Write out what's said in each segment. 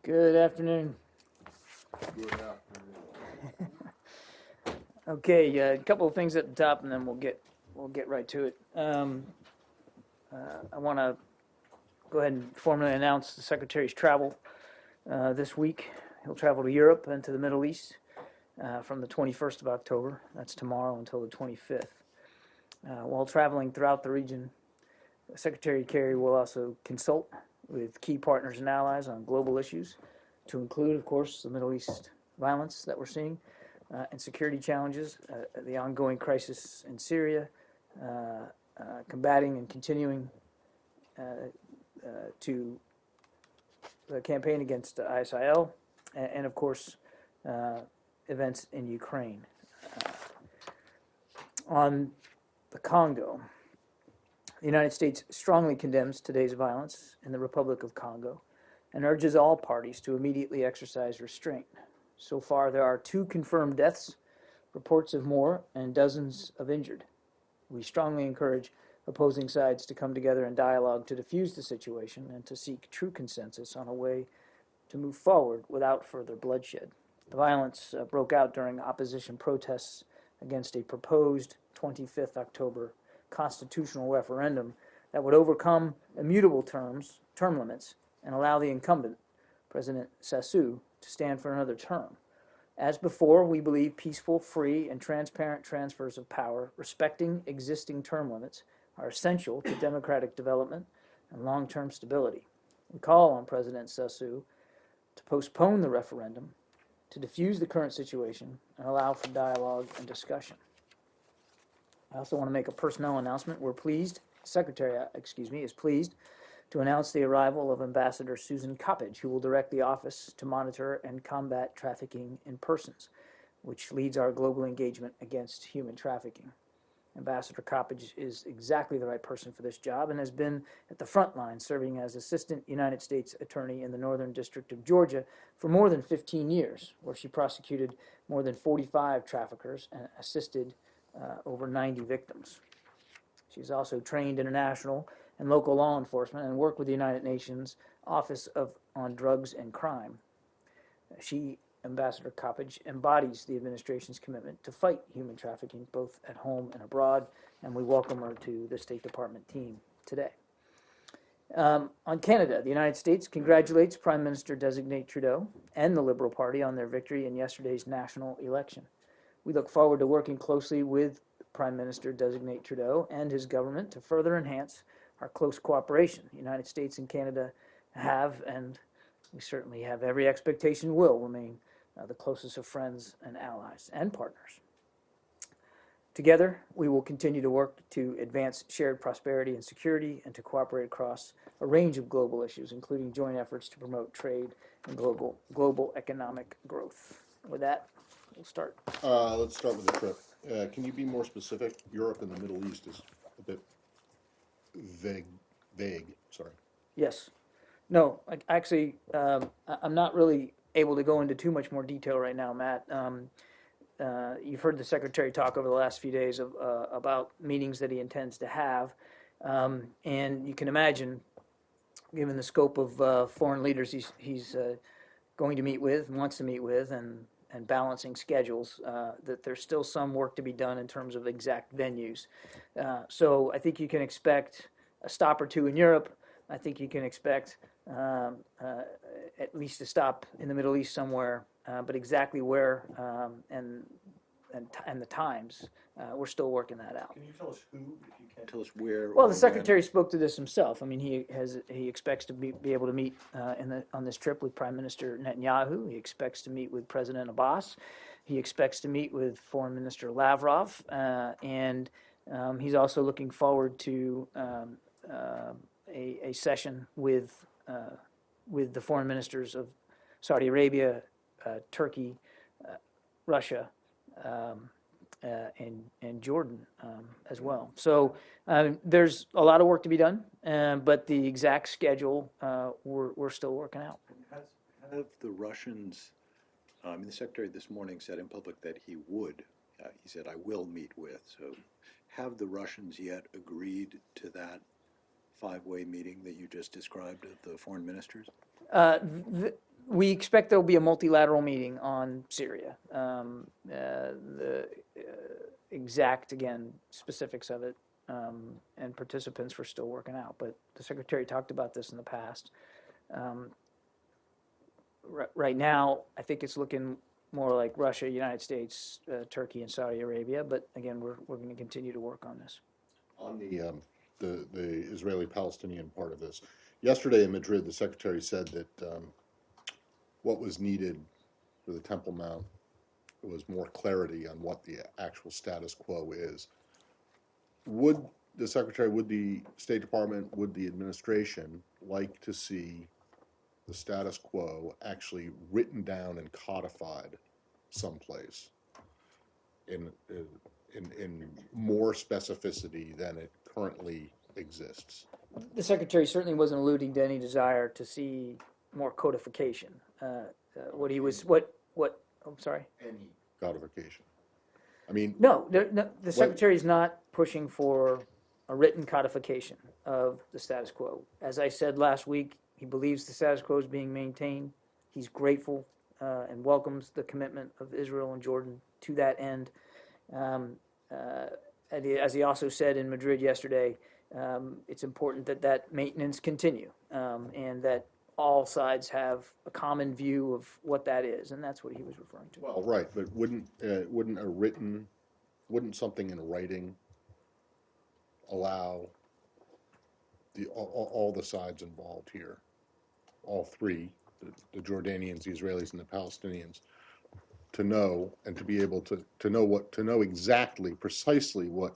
Good afternoon. Good afternoon. Okay, a couple of things at the top, and then we'll get right to it. I want to go ahead and formally announce the Secretary's travel this week. He'll travel to Europe and to the Middle East from the 21st of October. That's tomorrow until the 25th. While traveling throughout the region, Secretary Kerry will also consult with key partners and allies on global issues, to include, of course, the Middle East violence that we're seeing, and security challenges, the ongoing crisis in Syria, combating and continuing to the campaign against ISIL, and of course, events in Ukraine. On the Congo, the United States strongly condemns today's violence in the Republic of Congo and urges all parties to immediately exercise restraint. So far, there are 2 confirmed deaths, reports of more, and dozens of injured. We strongly encourage opposing sides to come together in dialogue to defuse the situation and to seek true consensus on a way to move forward without further bloodshed. The violence broke out during opposition protests against a proposed 25th October constitutional referendum that would overcome immutable term limits and allow the incumbent, President Sassou, to stand for another term. As before, we believe peaceful, free, and transparent transfers of power, respecting existing term limits, are essential to democratic development and long-term stability. We call on President Sassou to postpone the referendum, to defuse the current situation, and allow for dialogue and discussion. I also want to make a personnel announcement. The Secretary is pleased to announce the arrival of Ambassador Susan Coppage, who will direct the office to monitor and combat trafficking in persons, which leads our global engagement against human trafficking. Ambassador Coppage is exactly the right person for this job and has been at the front line serving as Assistant United States Attorney in the Northern District of Georgia for more than 15 years, where she prosecuted more than 45 traffickers and assisted over 90 victims. She's also trained international and local law enforcement and worked with the United Nations Office on Drugs and Crime. Ambassador Coppage, embodies the administration's commitment to fight human trafficking both at home and abroad, and we welcome her to the State Department team today. On Canada, the United States congratulates Prime Minister-designate Trudeau and the Liberal Party on their victory in yesterday's national election. We look forward to working closely with Prime Minister-designate Trudeau and his government to further enhance our close cooperation. The United States and Canada have, and we certainly have every expectation will remain the closest of friends and allies and partners. Together, we will continue to work to advance shared prosperity and security and to cooperate across a range of global issues, including joint efforts to promote trade and global economic growth. With that, we'll start. Let's start with the trip. Can you be more specific? Europe and the Middle East is a bit vague. Sorry. Yes. No, actually, I'm not really able to go into too much more detail right now, Matt. You've heard the Secretary talk over the last few days about meetings that he intends to have, and you can imagine, given the scope of foreign leaders he's going to meet with, wants to meet with, and balancing schedules, that there's still some work to be done in terms of exact venues. So I think you can expect a stop or two in Europe. I think you can expect at least a stop in the Middle East somewhere, but exactly where and the times, we're still working that out. Can you tell us who, if you can tell us where? Well, the Secretary spoke to this himself. I mean, he expects to be able to meet on this trip with Prime Minister Netanyahu. He expects to meet with President Abbas. He expects to meet with Foreign Minister Lavrov, and he's also looking forward to a session with the foreign ministers of Saudi Arabia, Turkey, Russia, and Jordan as well. So there's a lot of work to be done, but the exact schedule we're still working out. Have the Russians, the Secretary this morning said in public that he would, he said, I will meet with. So have the Russians yet agreed to that five-way meeting that you just described of the foreign ministers? We expect there will be a multilateral meeting on Syria. The exact, again, specifics of it and participants we're still working out. But the Secretary talked about this in the past. Right now, I think it's looking more like Russia, United States, Turkey, and Saudi Arabia. But again, we're going to continue to work on this. On the Israeli-Palestinian part of this, yesterday in Madrid, the Secretary said that what was needed for the Temple Mount was more clarity on what the actual status quo is. Would the Secretary, would the State Department, would the administration like to see the status quo actually written down and codified someplace in more specificity than it currently exists? The Secretary certainly wasn't alluding to any desire to see more codification. What he was, I'm sorry? Any codification. I mean, No, the Secretary is not pushing for a written codification of the status quo. As I said last week, he believes the status quo is being maintained. He's grateful and welcomes the commitment of Israel and Jordan to that end. As he also said in Madrid yesterday, it's important that that maintenance continue and that all sides have a common view of what that is, and that's what he was referring to. well, right, but wouldn't something in writing allow all the sides involved here, all three, the Jordanians, the Israelis, and the Palestinians, to know and to be able to know exactly, precisely what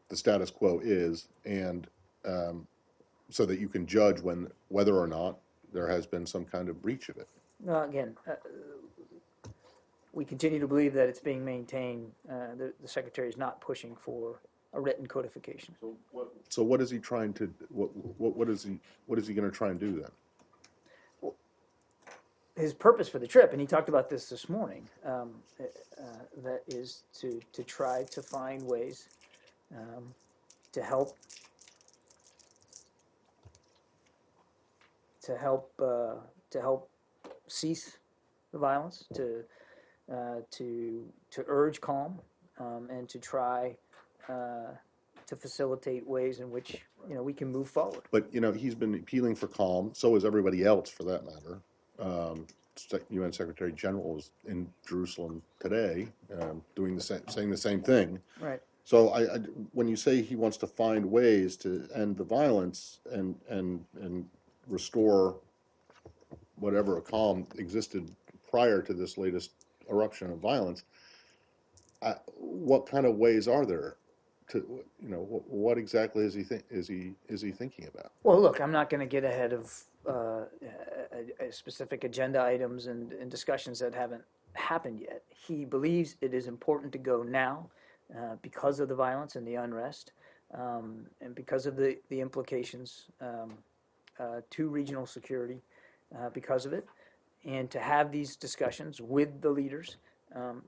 the status quo is, and so that you can judge whether or not there has been some kind of breach of it. Again, we continue to believe that it's being maintained. The Secretary is not pushing for a written codification. So what is he trying to? What is he going to try and do then? His purpose for the trip, and he talked about this morning, that is to try to find ways to help cease the violence, to urge calm, and to try to facilitate ways in which we can move forward. But he's been appealing for calm. So is everybody else, for that matter. UN Secretary General was in Jerusalem today, saying the same thing. Right. So when you say he wants to find ways to end the violence and restore whatever a calm existed prior to this latest eruption of violence, what kind of ways are there? What exactly is he thinking about? Well, look, I'm not going to get ahead of specific agenda items and discussions that haven't happened yet. He believes it is important to go now because of the violence and the unrest, and because of the implications to regional security because of it, and to have these discussions with the leaders.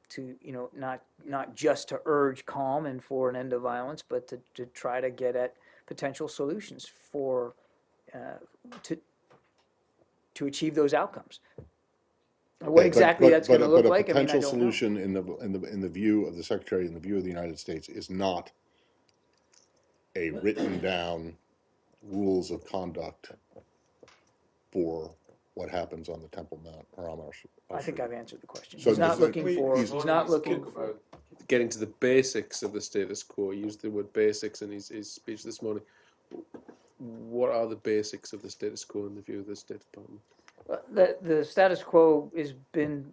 To not just to urge calm and for an end of violence, but to try to get at potential solutions for to achieve those outcomes. What exactly that's going to look like, But a potential I don't solution in the view of the Secretary, in the view of the United States, is not a written down rules of conduct for what happens on the Temple Mount or I think I've answered the question. So He's not looking for. he's He's not looking spoke for. about getting to the basics of the status quo. He used the word basics in his speech this morning. What are the basics of the status quo in the view of the State Department? The status quo has been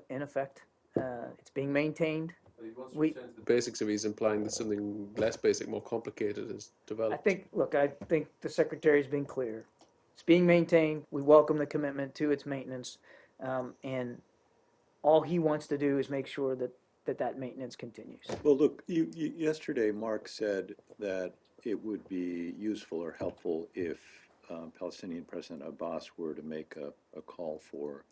in effect. It's being maintained. He wants to return to the basics of. He's implying that something less basic, more complicated is developed. I think the Secretary's been clear. It's being maintained. We welcome the commitment to its maintenance, and all he wants to do is make sure that maintenance continues. Well, look, yesterday Mark said that it would be useful or helpful if Palestinian President Abbas were to make a call for,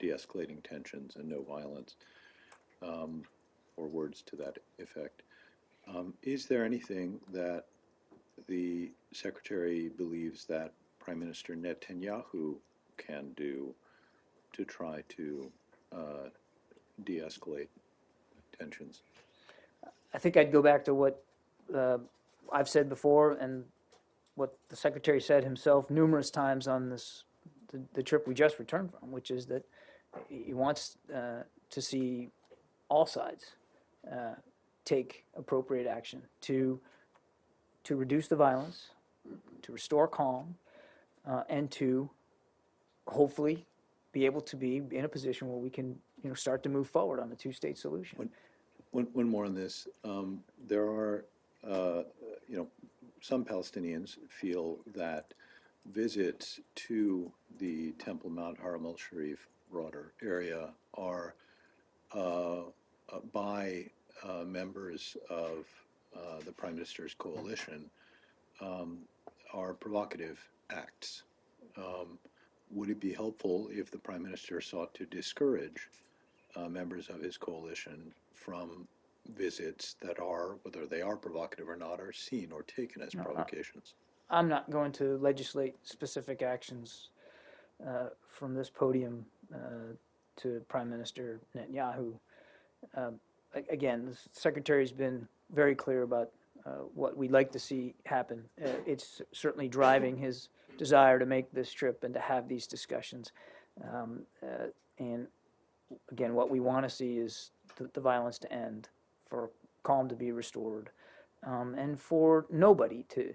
de-escalating tensions and no violence, or words to that effect. Is there anything that the Secretary believes that Prime Minister Netanyahu can do to try to de-escalate tensions? I think I'd go back to what I've said before and what the Secretary said himself numerous times on the trip we just returned from, which is that he wants to see all sides take appropriate action to reduce the violence, to restore calm, and to hopefully be able to be in a position where we can start to move forward on the two-state solution. One more on this. There are, some Palestinians feel that visits to the Temple Mount Haram al-Sharif broader area are by members of the Prime Minister's coalition are provocative acts. Would it be helpful if the Prime Minister sought to discourage members of his coalition from visits that are, whether they are provocative or not, are seen or taken as provocations? I'm not going to legislate specific actions from this podium to Prime Minister Netanyahu. Again, the Secretary's been very clear about what we'd like to see happen. It's certainly driving his desire to make this trip and to have these discussions. And again, what we want to see is the violence to end, for calm to be restored, and for nobody to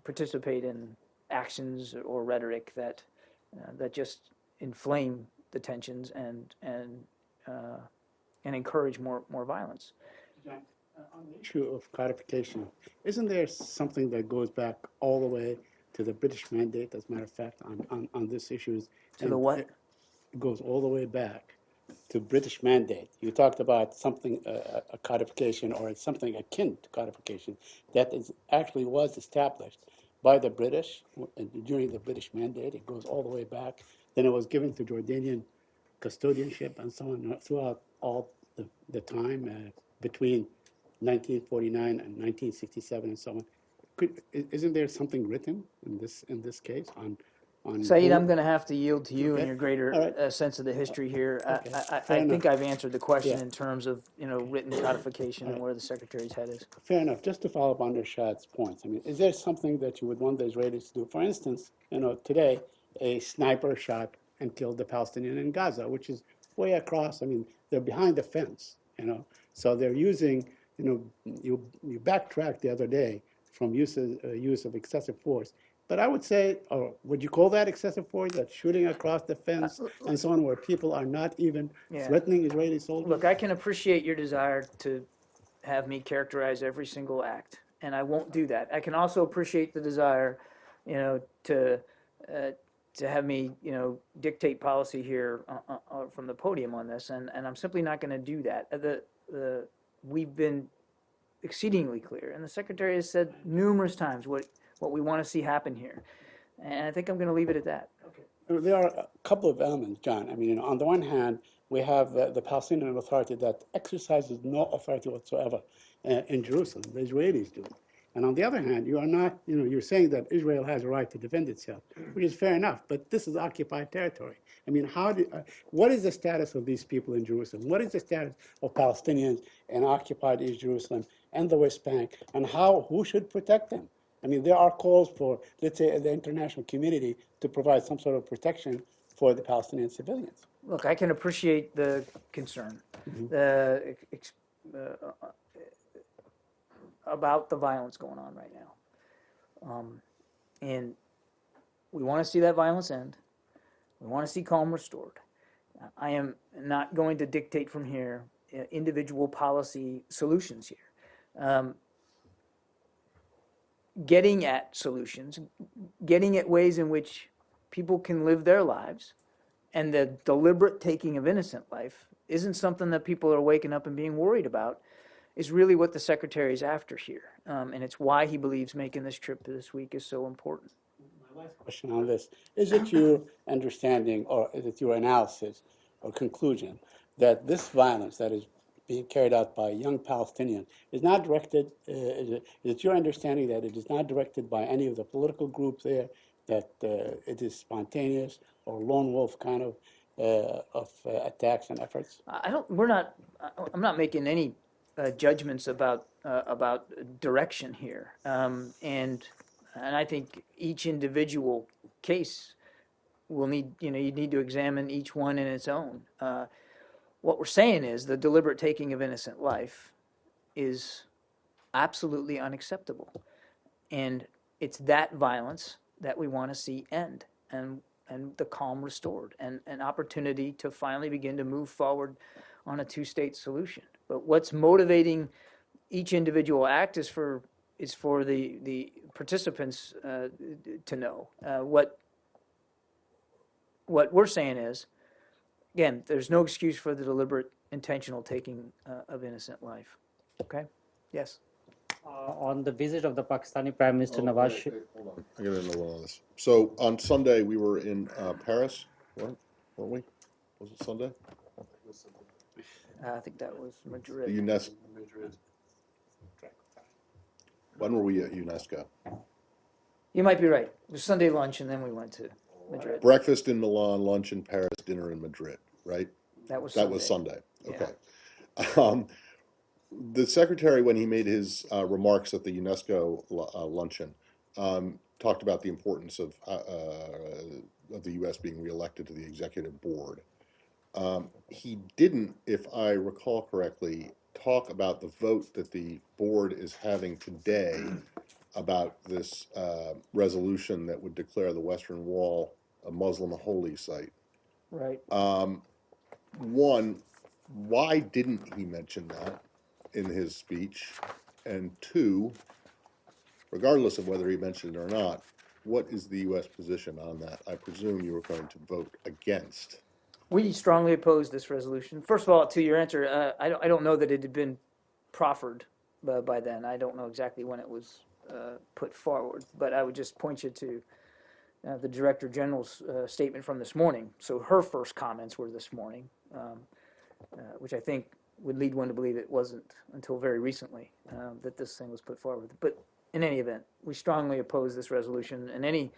participate in actions or rhetoric that just inflame the tensions and encourage more violence. On the issue of codification, isn't there something that goes back all the way to the British Mandate, as a matter of fact, on this issue? To the what? It goes all the way back to British Mandate. You talked about something, a codification or something akin to codification that actually was established by the British during the British Mandate. It goes all the way back. Then it was given to Jordanian custodianship and so on throughout all the time between 1949 and 1967 and so on. Isn't there something written in this case on? Saeed, I'm going to have to yield to you Okay. and your greater All sense of the history here. Okay. I Fair think enough. I've answered the question Yeah. in terms of written codification and where the Secretary's head is. Fair enough. Just to follow up on Rashad's points, I mean, is there something that you would want the Israelis to do? For instance, today a sniper shot and killed the Palestinian in Gaza, which is way across. I mean, they're behind the fence, so they're using, you backtracked the other day from use of excessive force. But I would say, or would you call that excessive force, that shooting across the fence and so on, where people are not even threatening Israeli soldiers? Look, I can appreciate your desire to have me characterize every single act, and I won't do that. I can also appreciate the desire, to have me, dictate policy here from the podium on this, and I'm simply not going to do that. We've been exceedingly clear, and the Secretary has said numerous times what we want to see happen here, and I think I'm going to leave it at that. There are a couple of elements, John. I mean, on the one hand, we have the Palestinian Authority that exercises no authority whatsoever in Jerusalem. The Israelis do. And on the other hand, you are not, you're saying that Israel has a right to defend itself, which is fair enough, but this is occupied territory. I mean, what is the status of these people in Jerusalem? What is the status of Palestinians in occupied East Jerusalem and the West Bank, and who should protect them? I mean, there are calls for, let's say, the international community to provide some sort of protection for the Palestinian civilians. Look, I can appreciate the concern about the violence going on right now. And we want to see that violence end. We want to see calm restored. I am not going to dictate from here individual policy solutions here. Getting at solutions, getting at ways in which people can live their lives, and the deliberate taking of innocent life isn't something that people are waking up and being worried about, is really what the Secretary is after here. And it's why he believes making this trip this week is so important. My last question on this, is it your understanding or is it your analysis or conclusion that this violence that is being carried out by young Palestinians is not directed, is it your understanding that it is not directed by any of the political groups there, that it is spontaneous or lone wolf kind of attacks and efforts? I'm not making any judgments about direction here. And I think each individual case will need, you need to examine each one in its own. What we're saying is the deliberate taking of innocent life is absolutely unacceptable. And it's that violence that we want to see end, and the calm restored, and an opportunity to finally begin to move forward on a two-state solution. But what's motivating each individual act is for the participants to know. What we're saying is, again, there's no excuse for the deliberate, intentional taking of innocent life. Okay? Yes. On the visit of the Pakistani Prime Minister Nawaz Wait, Sharif. hold on. I gotta know all this. So on Sunday, we were in Paris, weren't we? Was it Sunday? I think that was The Madrid. UNESCO. When were we at UNESCO? You might be right. It was Sunday lunch, and then we went to Madrid. Breakfast in Milan, lunch in Paris, dinner in Madrid, right? That was That was Sunday. Sunday. Okay. The secretary, when he made his remarks at the UNESCO luncheon, talked about the importance of the U.S. being reelected to the executive board. He didn't, if I recall correctly, talk about the vote that the board is having today about this resolution that would declare the Western Wall a Muslim holy site. Right. One, why didn't he mention that in his speech? And two, regardless of whether he mentioned it or not, what is the U.S. position on that? I presume you were going to vote against. We strongly oppose this resolution. First of all, to your answer, I don't know that it had been proffered by then. I don't know exactly when it was put forward, but I would just point you to the Director General's statement from this morning. So her first comments were this morning, which I think would lead one to believe it wasn't until very recently that this thing was put forward. But in any event, we strongly oppose this resolution and any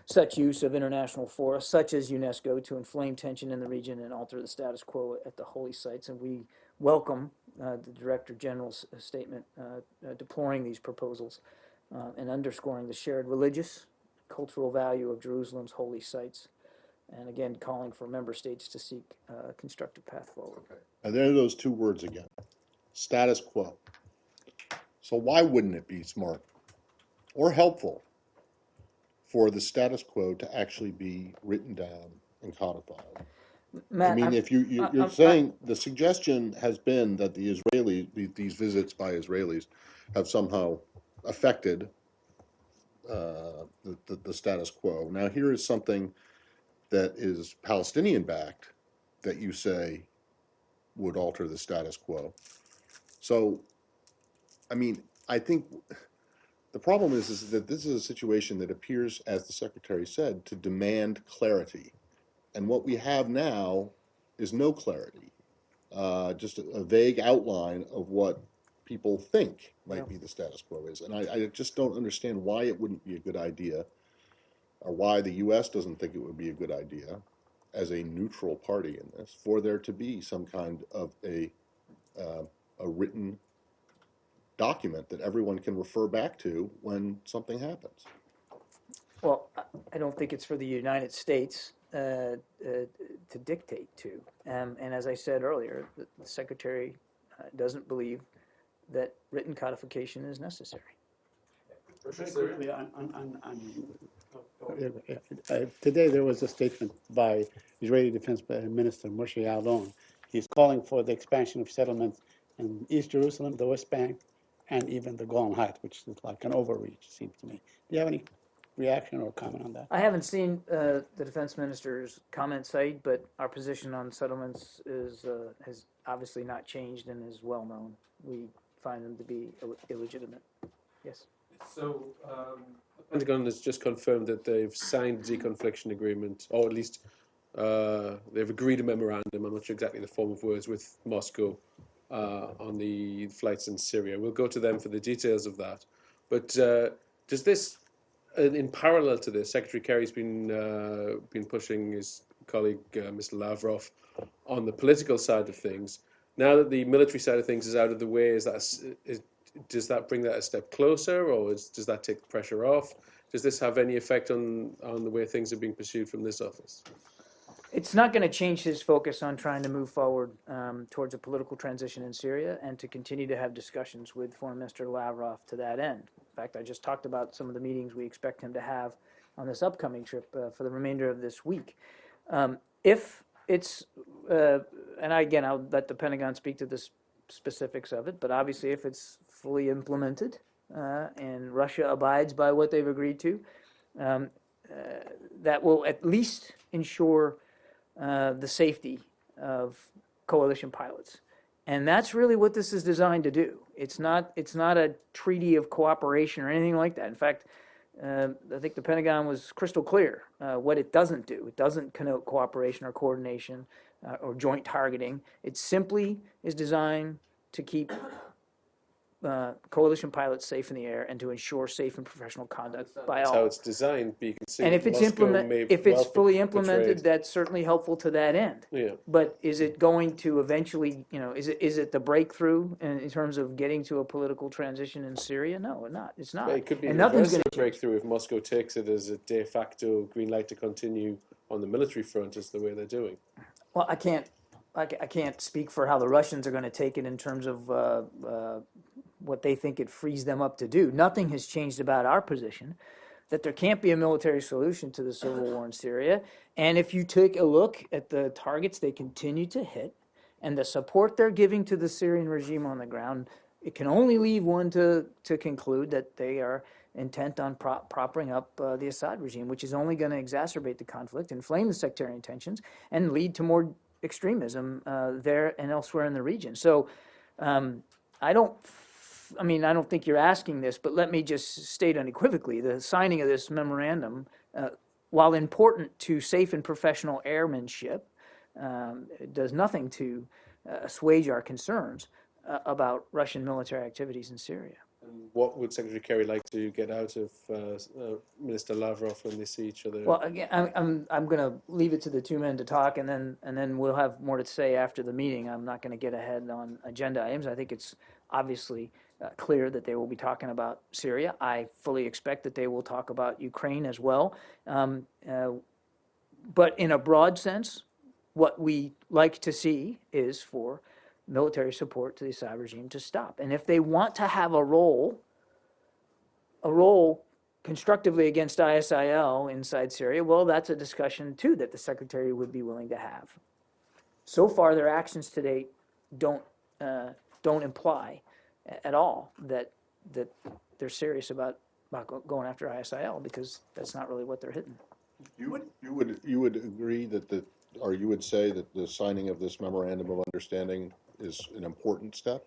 such use of international fora, such as UNESCO, to inflame tension in the region and alter the status quo at the holy sites. And we welcome the Director General's statement deploring these proposals and underscoring the shared religious, cultural value of Jerusalem's holy sites. And again, calling for member states to seek a constructive path forward. Okay. And there are those two words again, status quo. So why wouldn't it be smart or helpful for the status quo to actually be written down and codified? Matt, I mean, if you're saying the suggestion has been that the these visits by Israelis have somehow affected the status quo. Now, here is something that is Palestinian backed that you say would alter the status quo. So, I mean, I think the problem is that this is a situation that appears, as the Secretary said, to demand clarity. And what we have now is no clarity, just a vague outline of what people think might be the status quo is. And I just don't understand why it wouldn't be a good idea, or why the U.S. doesn't think it would be a good idea, as a neutral party in this, for there to be some kind of a written document that everyone can refer back to when something happens. Well, I don't think it's for the United States to dictate to. And as I said earlier, the Secretary doesn't believe that written codification is necessary. Very quickly today there was a statement by Israeli Defense Minister Moshe Yaalon. He's calling for the expansion of settlements in East Jerusalem, the West Bank, and even the Golan Heights, which is like an overreach, it seems to me. Do you have any reaction or comment on that? I haven't seen the defense minister's comment, Said, but our position on settlements has obviously not changed and is well known. We find them to be illegitimate. Yes. So the Pentagon has just confirmed that they've signed the deconfliction agreement, or at least they've agreed a memorandum. I'm not sure exactly the form of words with Moscow on the flights in Syria. We'll go to them for the details of that. But does this, in parallel to this, Secretary Kerry's been pushing his colleague Mr. Lavrov on the political side of things. Now that the military side of things is out of the way, does that bring that a step closer, or does that take the pressure off? Does this have any effect on the way things are being pursued from this office? It's not going to change his focus on trying to move forward towards a political transition in Syria and to continue to have discussions with Foreign Minister Lavrov to that end. In fact, I just talked about some of the meetings we expect him to have on this upcoming trip for the remainder of this week. If it's, and again, I'll let the Pentagon speak to the specifics of it, but obviously if it's fully implemented and Russia abides by what they've agreed to, that will at least ensure the safety of coalition pilots. And that's really what this is designed to do. It's not a treaty of cooperation or anything like that. In fact, I think the Pentagon was crystal clear what it doesn't do. It doesn't connote cooperation or coordination or joint targeting. It simply is designed to keep coalition pilots safe in the air and to ensure safe and professional conduct by That's all. how it's designed. But you can see And if it's fully implemented, that's certainly helpful to that end. Yeah. But is it going to eventually, is it the breakthrough in terms of getting to a political transition in Syria? No, it's not. It could be and a nothing's going to breakthrough if Moscow takes it as a de facto green light to continue on the military front as the way they're doing. Well, I can't speak for how the Russians are going to take it in terms of what they think it frees them up to do. Nothing has changed about our position that there can't be a military solution to the civil war in Syria. And if you take a look at the targets they continue to hit and the support they're giving to the Syrian regime on the ground, it can only leave one to conclude that they are intent on propping up the Assad regime, which is only going to exacerbate the conflict, inflame the sectarian tensions, and lead to more extremism there and elsewhere in the region. So I don't think you're asking this, but let me just state unequivocally, the signing of this memorandum, while important to safe and professional airmanship, it does nothing to assuage our concerns about Russian military activities in Syria. And what would Secretary Kerry like to get out of Minister Lavrov when they see each other? Well, again, I'm going to leave it to the two men to talk, and then we'll have more to say after the meeting. I'm not going to get ahead on agenda items. I think it's obviously clear that they will be talking about Syria. I fully expect that they will talk about Ukraine as well. But in a broad sense, what we like to see is for military support to the Assad regime to stop. And if they want to have a role constructively against ISIL inside Syria, well, that's a discussion too that the Secretary would be willing to have. So far, their actions to date don't imply at all that they're serious about going after ISIL, because that's not really what they're hitting. You would agree that you would say that the signing of this memorandum of understanding is an important step,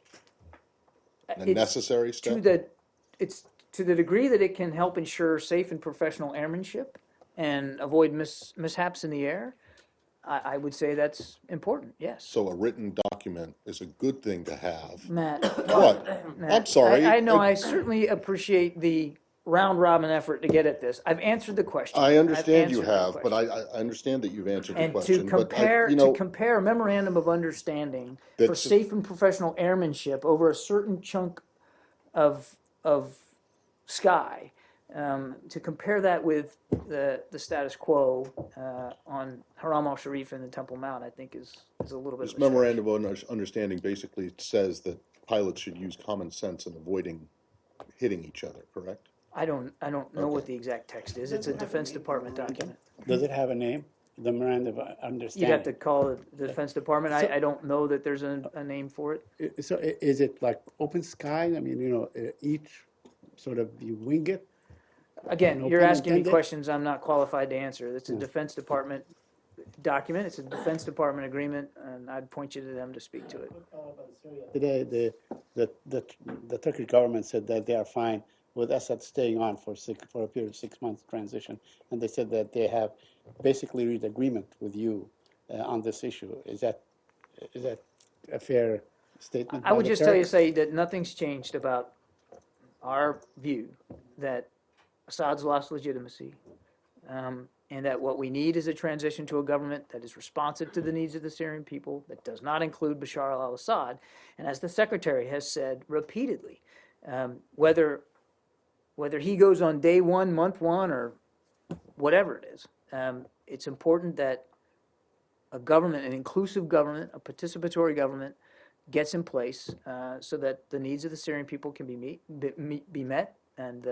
a necessary step? It's to the degree that it can help ensure safe and professional airmanship and avoid mishaps in the air. I would say that's important, yes. So a written document is a good thing to have. Matt, What? Matt, I'm sorry. I know. I certainly appreciate the round-robin effort to get at this. I've answered the question. I understand you I've answered have, the but I question. understand that you've answered the And question. to but compare a memorandum of understanding for That's- safe and professional airmanship over a certain chunk of sky, to compare that with the status quo on Haram al-Sharif and the Temple Mount, I think is a little bit This of a stretch. memorandum of understanding basically says that pilots should use common sense in avoiding hitting each other, correct? I don't know what the exact text is. It's a Defense Department document. Does it have a name? The memorandum of understanding. You'd have to call the Defense Department. I don't know that there's a name for it. So is it like open sky? I mean, each sort of you wing it? Again, No you're pun asking me intended. questions I'm not qualified to answer. It's a Defense Department document. It's a Defense Department agreement, and I'd point you to them to speak to it. Today, the Turkish government said that they are fine with Assad staying on for a period of 6 months transition, and they said that they have basically reached agreement with you on this issue. Is that a fair statement. I by would the just tell you, Turks. say that nothing's changed about our view that Assad's lost legitimacy, and that what we need is a transition to a government that is responsive to the needs of the Syrian people, that does not include Bashar al-Assad. And as the secretary has said repeatedly, whether he goes on day one, month one, or whatever it is, it's important that a government, an inclusive government, a participatory government, gets in place so that the needs of the Syrian people can be met, and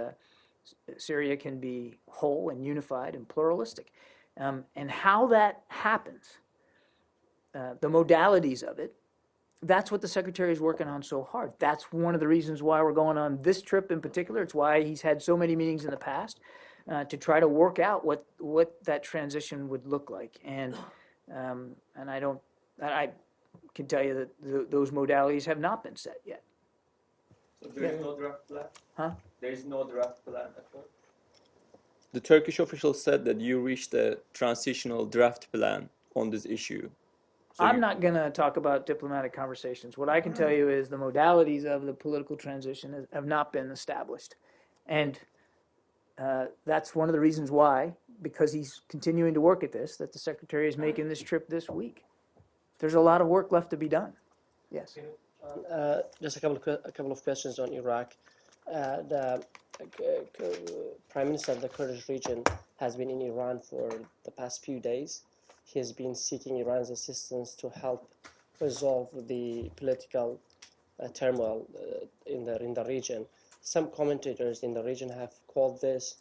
Syria can be whole and unified and pluralistic. And how that happens, the modalities of it, that's what the secretary is working on so hard. That's one of the reasons why we're going on this trip in particular. It's why he's had so many meetings in the past to try to work out what that transition would look like. And I can tell you that those modalities have not been set yet. So there is no draft plan? Huh? There is no draft plan at all? The Turkish officials said that you reached a transitional draft plan on this issue. So I'm you- not going to talk about diplomatic conversations. What I can tell you is the modalities of the political transition have not been established. And that's one of the reasons why, because he's continuing to work at this, that the secretary is making this trip this week. There's a lot of work left to be done. Yes. Just a couple of questions on Iraq. The Prime Minister of the Kurdish region has been in Iran for the past few days. He has been seeking Iran's assistance to help resolve the political turmoil in the region. Some commentators in the region have called this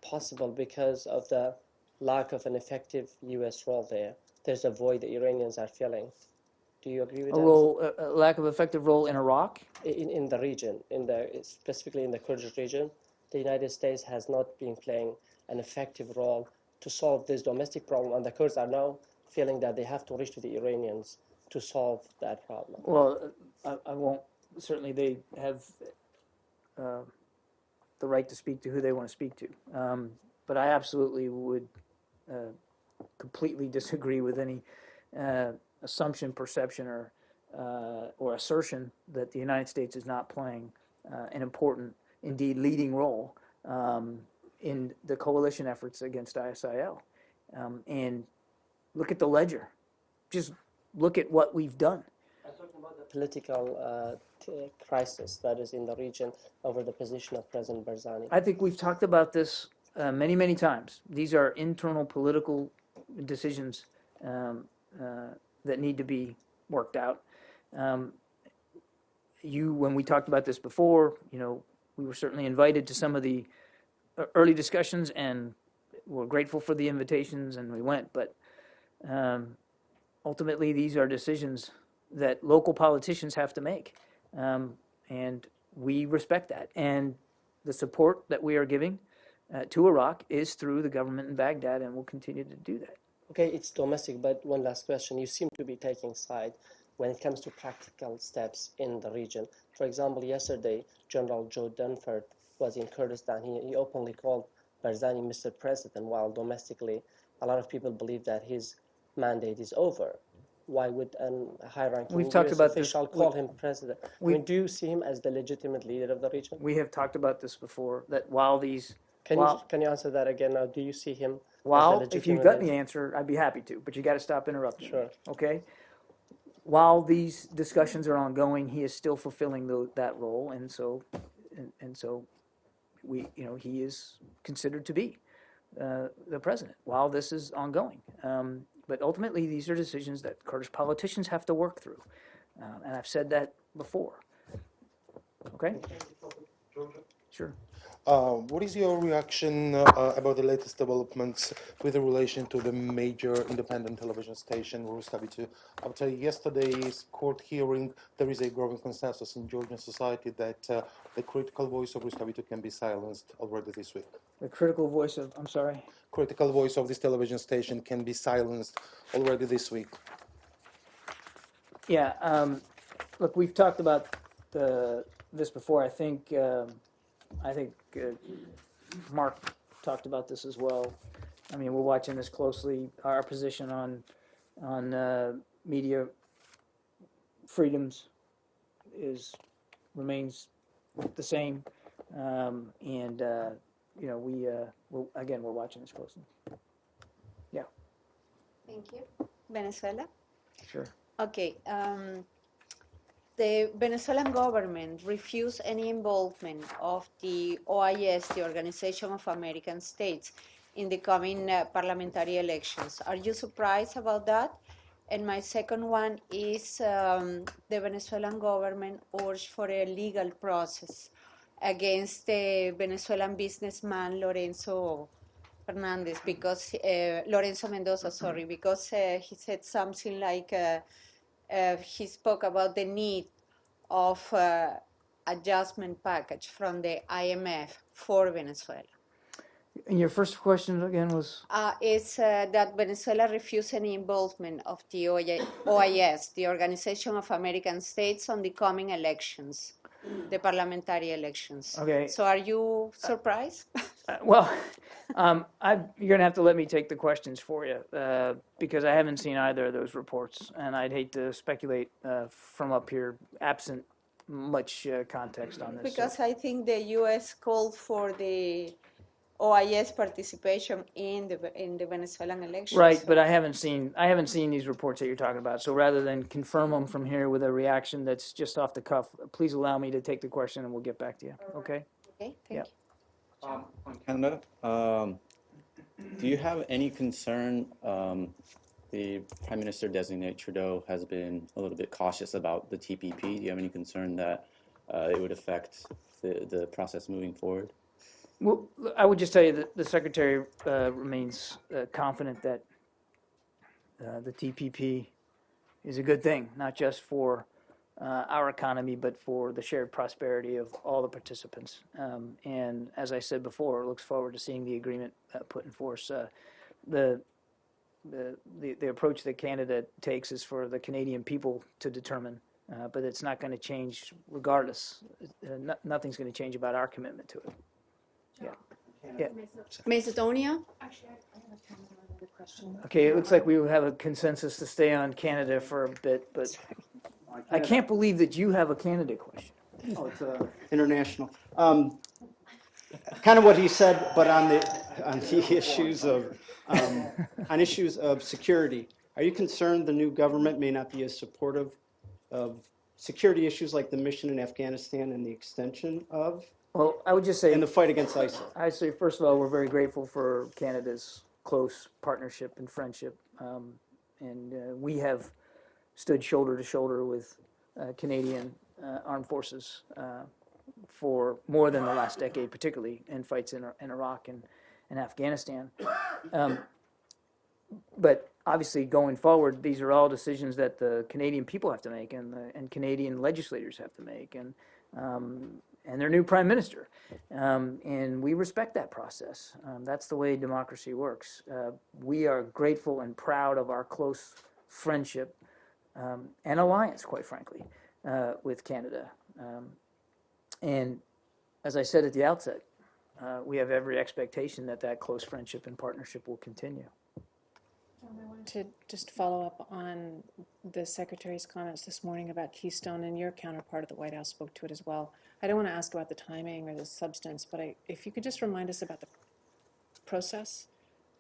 possible because of the lack of an effective U.S. role there. There's a void the Iranians are filling. Do you agree with that? A lack of effective role in Iraq? In the region, specifically in the Kurdish region, the United States has not been playing an effective role to solve this domestic problem, and the Kurds are now feeling that they have to reach to the Iranians to solve that problem. Well, I won't. Certainly, they have the right to speak to who they want to speak to. But I absolutely would completely disagree with any assumption, perception, or assertion that the United States is not playing an important, indeed leading role in the coalition efforts against ISIL. And look at the ledger. Just look at what we've done. I'm talking about the political crisis that is in the region over the position of President Barzani. I think we've talked about this many, many times. These are internal political decisions that need to be worked out. When we talked about this before, we were certainly invited to some of the early discussions, and we're grateful for the invitations, and we went. But ultimately, these are decisions that local politicians have to make, and we respect that. And the support that we are giving to Iraq is through the government in Baghdad, and we'll continue to do that. Okay, it's domestic, but one last question. You seem to be taking side when it comes to practical steps in the region. For example, yesterday, General Joe Dunford was in Kurdistan. He openly called Barzani Mr. President, while domestically, a lot of people believe that his mandate is over. Why would a high-ranking We've talked US about this. official call him president? Do you see him as the legitimate leader of the region? We have talked about this before, that while these... Can you answer that again now? Do you see him Well, as the if you've legitimate got the answer, I'd be happy to, but you got to stop interrupting. Sure. Me, okay? While these discussions are ongoing, he is still fulfilling that role, and so he is considered to be the president while this is ongoing. But ultimately, these are decisions that Kurdish politicians have to work through, and I've said that before. Okay? Sure. What is your reaction about the latest developments with relation to the major independent television station, Rustavi 2? After yesterday's court hearing, there is a growing consensus in Georgian society that the critical voice of Rustavi 2 can be silenced already this week. The critical voice of, I'm sorry? Critical voice of this television station can be silenced already this week. Yeah, look, we've talked about this before. I think Mark talked about this as well. I mean, we're watching this closely. Our position on media freedoms remains the same, and we're watching this closely. Yeah, Thank you. Venezuela? sure. Okay. The Venezuelan government refused any involvement of the OIS, the Organization of American States, in the coming parliamentary elections. Are you surprised about that? And my second one is the Venezuelan government urged for a legal process against the Venezuelan businessman Lorenzo Fernandez, because Lorenzo Mendoza, sorry, because he said something like he spoke about the need of adjustment package from the IMF for Venezuela. And your first question again was? Is that Venezuela refused any involvement of the OIS, the Organization of American States, on the coming elections, the parliamentary elections. Okay. So are you surprised? Well, you're going to have to let me take the questions for you because I haven't seen either of those reports, and I'd hate to speculate from up here absent much context on this. Because I think the U.S. called for the OIS participation in the Venezuelan elections. Right, but I haven't seen these reports that you're talking about. So rather than confirm them from here with a reaction that's just off the cuff, please allow me to take the question and we'll get back to you. Okay? Okay, thank you. On Canada, do you have any concern? The Prime Minister designate Trudeau has been a little bit cautious about the TPP. Do you have any concern that it would affect the process moving forward? Well, I would just tell you that the Secretary remains confident that the TPP is a good thing, not just for our economy, but for the shared prosperity of all the participants. And as I said before, looks forward to seeing the agreement put in force. The approach that Canada takes is for the Canadian people to determine, but it's not going to change regardless. Nothing's going to change about our commitment to it. Yeah. Macedonia? Actually, I have time for another question. Okay, it looks like we have a consensus to stay on Canada for a bit, but I can't believe that you have a Canada question. Oh, it's international. Kind of what he said, but on the issues of security. Are you concerned the new government may not be as supportive of security issues like the mission in Afghanistan and the extension of? Well, I would just say, in the fight against ISIL. I'd say, first of all, we're very grateful for Canada's close partnership and friendship. And we have stood shoulder to shoulder with Canadian armed forces for more than the last decade, particularly in fights in Iraq and Afghanistan. But obviously, going forward, these are all decisions that the Canadian people have to make and Canadian legislators have to make. And their new prime minister. And we respect that process. That's the way democracy works. We are grateful and proud of our close friendship and alliance, quite frankly, with Canada. And as I said at the outset, we have every expectation that close friendship and partnership will continue. I wanted to just follow up on the Secretary's comments this morning about Keystone, and your counterpart at the White House spoke to it as well. I don't want to ask about the timing or the substance, but if you could just remind us about the process.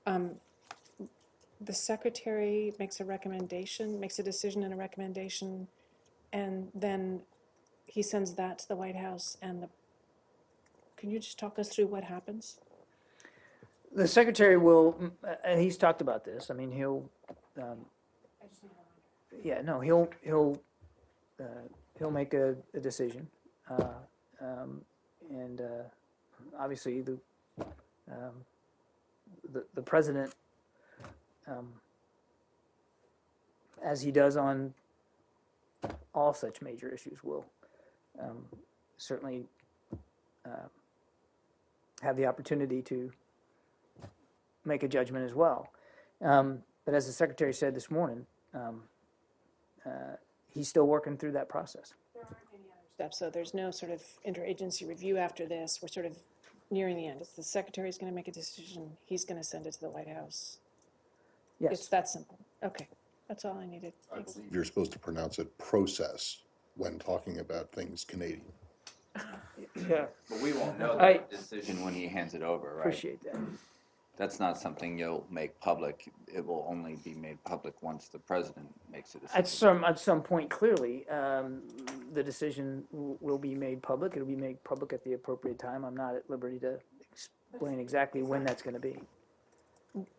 The Secretary makes a decision and a recommendation, and then he sends that to the White House. Can you just talk us through what happens? The Secretary will, and he's talked about this. I mean, he'll make a decision, and obviously the president, as he does on all such major issues, will certainly have the opportunity to make a judgment as well. But as the Secretary said this morning, he's still working through that process. There aren't any other steps, so there's no sort of interagency review after this. We're sort of nearing the end. It's the Secretary's going to make a decision. He's going to send it to the White House. Yes. It's that simple. Okay. That's all I needed. I Thanks. believe you're supposed to pronounce it process when talking about things Canadian. Yeah, But we won't know I the decision when he hands it over, right? appreciate that. That's not something you'll make public. It will only be made public once the president makes a decision. At some point, clearly, the decision will be made public. It'll be made public at the appropriate time. I'm not at liberty to explain exactly when that's going to be.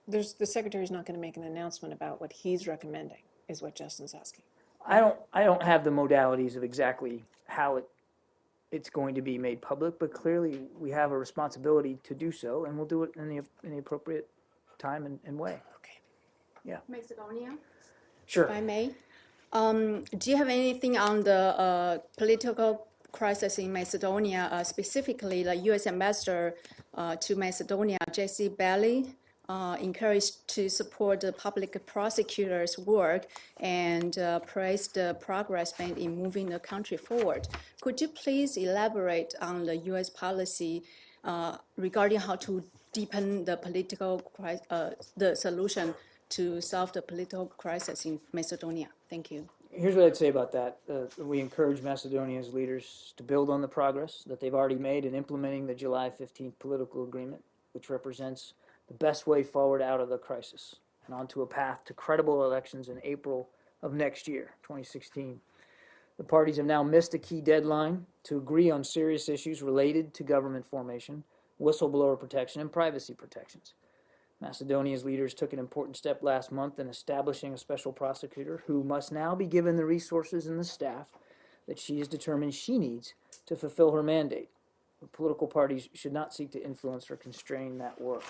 The secretary's not going to make an announcement about what he's recommending, is what Justin's asking. I don't have the modalities of exactly how it's going to be made public, but clearly we have a responsibility to do so, and we'll do it in the appropriate time and way. Okay. Yeah. Macedonia, Sure. if I may. Do you have anything on the political crisis in Macedonia, specifically the U.S. ambassador to Macedonia, J.C. Bailey, encouraged to support the public prosecutor's work and praised the progress made in moving the country forward. Could you please elaborate on the U.S. policy regarding how to deepen the the solution to solve the political crisis in Macedonia? Thank you. Here's what I'd say about that. We encourage Macedonia's leaders to build on the progress that they've already made in implementing the July 15th political agreement, which represents the best way forward out of the crisis and onto a path to credible elections in April of next year, 2016. The parties have now missed a key deadline to agree on serious issues related to government formation, whistleblower protection, and privacy protections. Macedonia's leaders took an important step last month in establishing a special prosecutor who must now be given the resources and the staff that she has determined she needs to fulfill her mandate. The political parties should not seek to influence or constrain that work.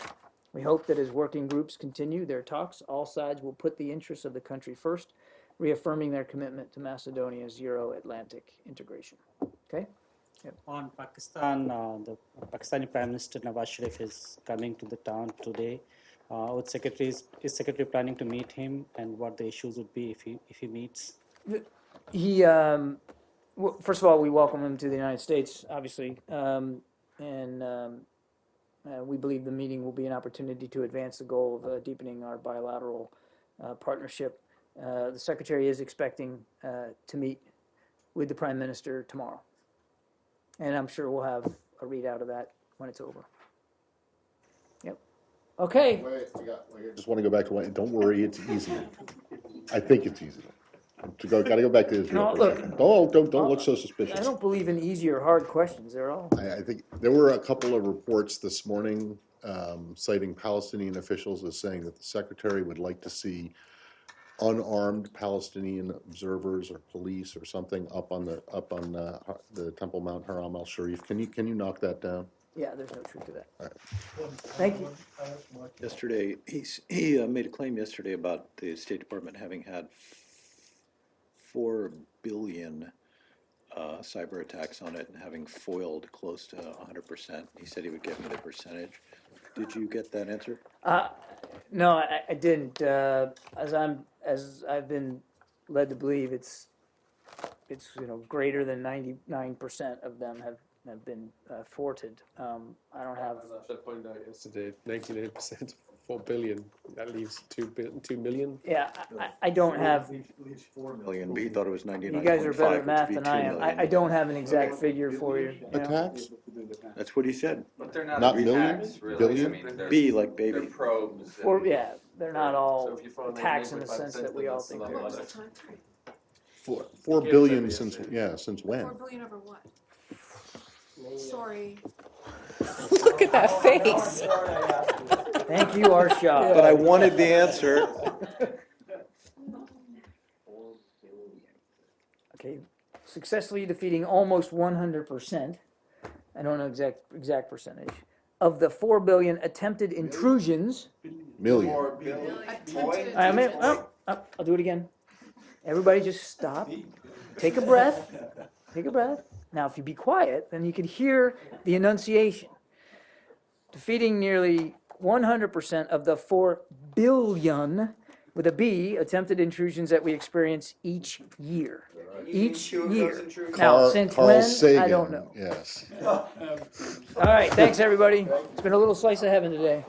We hope that as working groups continue their talks, all sides will put the interests of the country first, reaffirming their commitment to Macedonia's Euro-Atlantic integration. Okay? Yep. On Pakistan, the Pakistani Prime Minister Nawaz Sharif is coming to the town today. Is Secretary planning to meet him, and what the issues would be if he meets? He, first of all, we welcome him to the United States, obviously, we believe the meeting will be an opportunity to advance the goal of deepening our bilateral partnership. The Secretary is expecting to meet with the Prime Minister tomorrow, and I'm sure we'll have a readout of that when it's over. Yep. Okay. I just want to go back to one. Don't worry, it's easy. I think it's easy. Got to go back to Israel. No, look, don't look so suspicious. I don't believe in easy or hard questions. They're all. I think there were a couple of reports this morning citing Palestinian officials as saying that the Secretary would like to see unarmed Palestinian observers or police or something up on the Temple Mount Haram al Sharif. Can you knock that down? Yeah, there's no truth to that. All right. Thank you. Yesterday, he made a claim yesterday about the State Department having had 4 billion cyber attacks on it and having foiled close to 100%. He said he would give me the percentage. Did you get that answer? No, I didn't. As I've been led to believe, it's greater than 99% of them have been thwarted. I don't have. As I pointed out yesterday, 99%, 4 billion. That leaves 2 million. Yeah, I don't have. Leaves 4 million, but he thought it was 99.5. You guys are better at math than I am. I don't have an exact figure for you. Attacks? That's what he said. But they're Not million? attacks, really. Billion? I mean, B like baby. they're probes. They're not all So if you throw attacks in the 95%, sense that we then all that's think a they lot are. less. 4 billion since when? 4 billion over what? Sorry. Look at that face. Thank you, Arshad. But I wanted the answer. Okay, successfully defeating almost 100%. I don't know exact percentage of the 4 billion attempted intrusions. Million. I'll do it again. Everybody just stop. Take a breath. Take a breath. Now, if you be quiet, then you can hear the enunciation. Defeating nearly 100% of the 4 billion, with a B, attempted intrusions that we experience each year. Each year. Now, since Carl when? Sagan, I don't know. Yes. All right, thanks, everybody. It's been a little slice of heaven today.